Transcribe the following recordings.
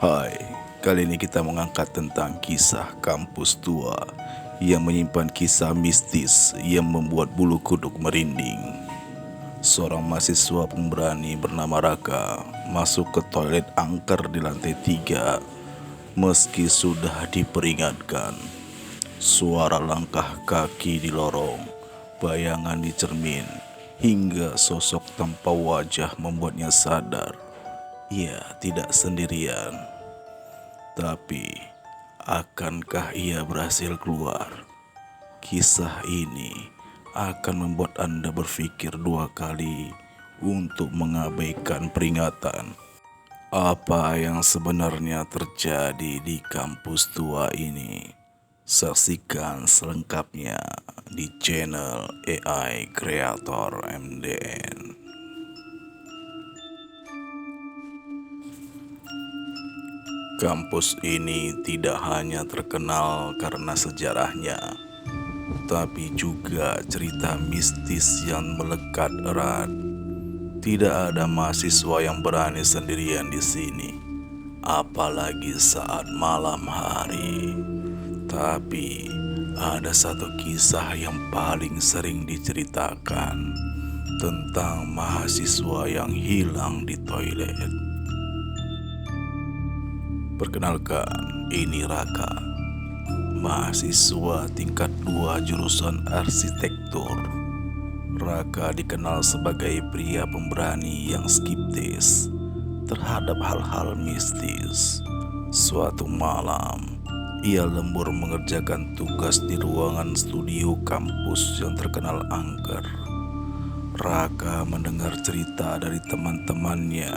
Hai, kali ini kita mengangkat tentang kisah kampus tua yang menyimpan kisah mistis yang membuat bulu kuduk merinding. Seorang mahasiswa pemberani bernama Raka masuk ke toilet angker di lantai 3 meski sudah diperingatkan. Suara langkah kaki di lorong, bayangan di cermin, hingga sosok tanpa wajah membuatnya sadar ia tidak sendirian. Tapi, akankah ia berhasil keluar? Kisah ini akan membuat Anda berpikir dua kali untuk mengabaikan peringatan. Apa yang sebenarnya terjadi di kampus tua ini? Saksikan selengkapnya di channel AI Creator MDN. Kampus ini tidak hanya terkenal karena sejarahnya, tapi juga cerita mistis yang melekat erat. Tidak ada mahasiswa yang berani sendirian di sini, apalagi saat malam hari. Tapi ada satu kisah yang paling sering diceritakan tentang mahasiswa yang hilang di toilet. Perkenalkan, ini Raka, mahasiswa tingkat 2 jurusan arsitektur. Raka dikenal sebagai pria pemberani yang skeptis terhadap hal-hal mistis. Suatu malam, ia lembur mengerjakan tugas di ruangan studio kampus yang terkenal angker. Raka mendengar cerita dari teman-temannya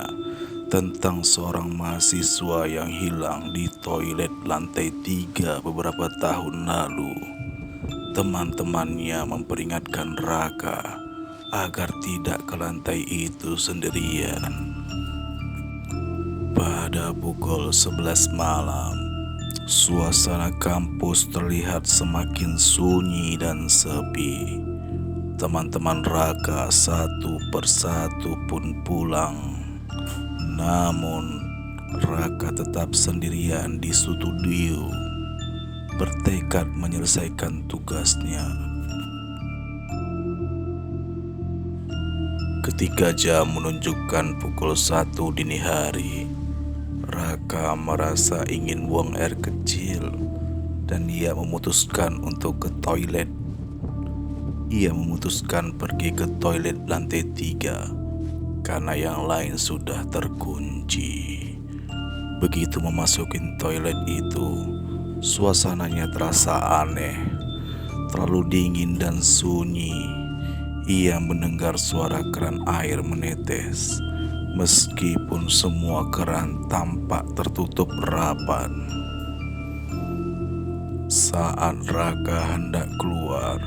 tentang seorang mahasiswa yang hilang di toilet lantai 3 beberapa tahun lalu. Teman-temannya memperingatkan Raka agar tidak ke lantai itu sendirian. Pada pukul 11 malam, suasana kampus terlihat semakin sunyi dan sepi. Teman-teman Raka satu persatu pun pulang. Namun, Raka tetap sendirian di studio, bertekad menyelesaikan tugasnya. Ketika jam menunjukkan pukul 1 dini hari, Raka merasa ingin buang air kecil dan ia memutuskan untuk ke toilet. Ia memutuskan pergi ke toilet lantai 3 karena yang lain sudah terkunci. Begitu memasuki toilet itu, suasananya terasa aneh, terlalu dingin dan sunyi. Ia mendengar suara keran air menetes, meskipun semua keran tampak tertutup rapat. Saat Raka hendak keluar,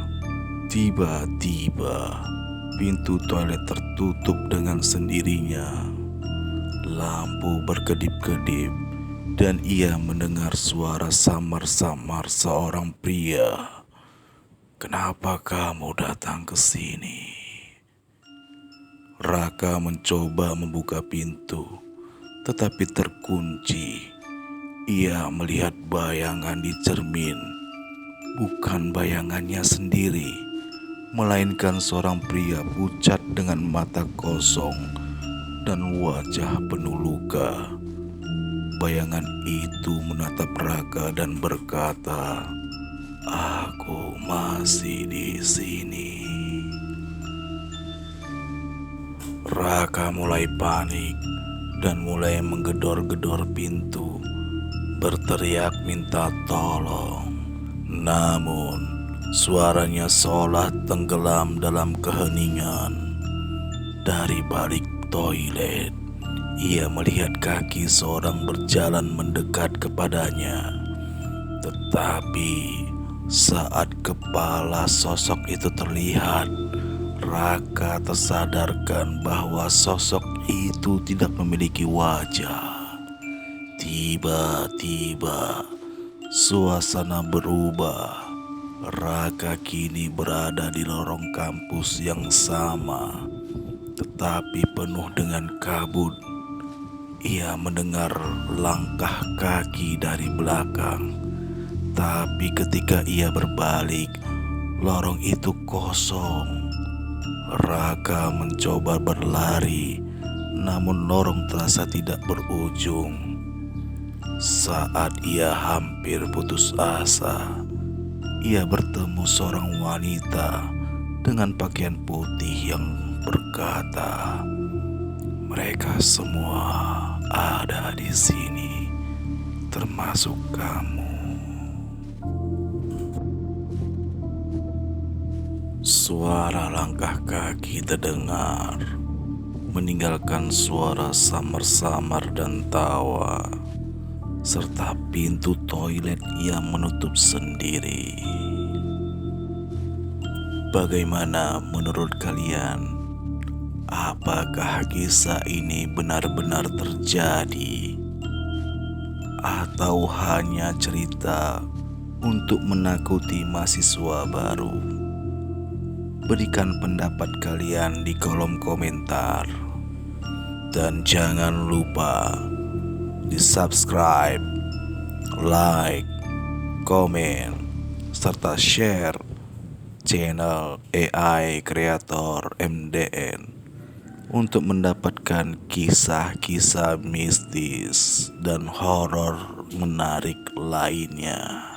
tiba-tiba pintu toilet tertutup dengan sendirinya. Lampu berkedip-kedip dan ia mendengar suara samar-samar seorang pria. "Kenapa kamu datang ke sini?" Raka mencoba membuka pintu, tetapi terkunci. Ia melihat bayangan di cermin, bukan bayangannya sendiri, melainkan seorang pria pucat dengan mata kosong dan wajah penuh luka. Bayangan itu menatap Raka dan berkata, "Aku masih di sini." Raka mulai panik dan mulai menggedor-gedor pintu, berteriak minta tolong. Namun, suaranya seolah tenggelam dalam keheningan. Dari balik toilet, ia melihat kaki seorang berjalan mendekat kepadanya. Tetapi saat kepala sosok itu terlihat, Raka tersadarkan bahwa sosok itu tidak memiliki wajah. Tiba-tiba, suasana berubah. Raka kini berada di lorong kampus yang sama, tetapi penuh dengan kabut. ia mendengar langkah kaki dari belakang. Tapi ketika ia berbalik, lorong itu kosong. Raka mencoba berlari, namun lorong terasa tidak berujung. Saat ia hampir putus asa, ia bertemu seorang wanita dengan pakaian putih yang berkata, "Mereka semua ada di sini, termasuk kamu." Suara langkah kaki terdengar, meninggalkan suara samar-samar dan tawa, serta pintu toilet yang menutup sendiri. Bagaimana menurut kalian? Apakah kisah ini benar-benar terjadi? Atau hanya cerita untuk menakuti mahasiswa baru? Berikan pendapat kalian di kolom komentar. Dan jangan lupa di subscribe, like, komen, serta share channel AI Kreator MDN untuk mendapatkan kisah-kisah mistis dan horor menarik lainnya.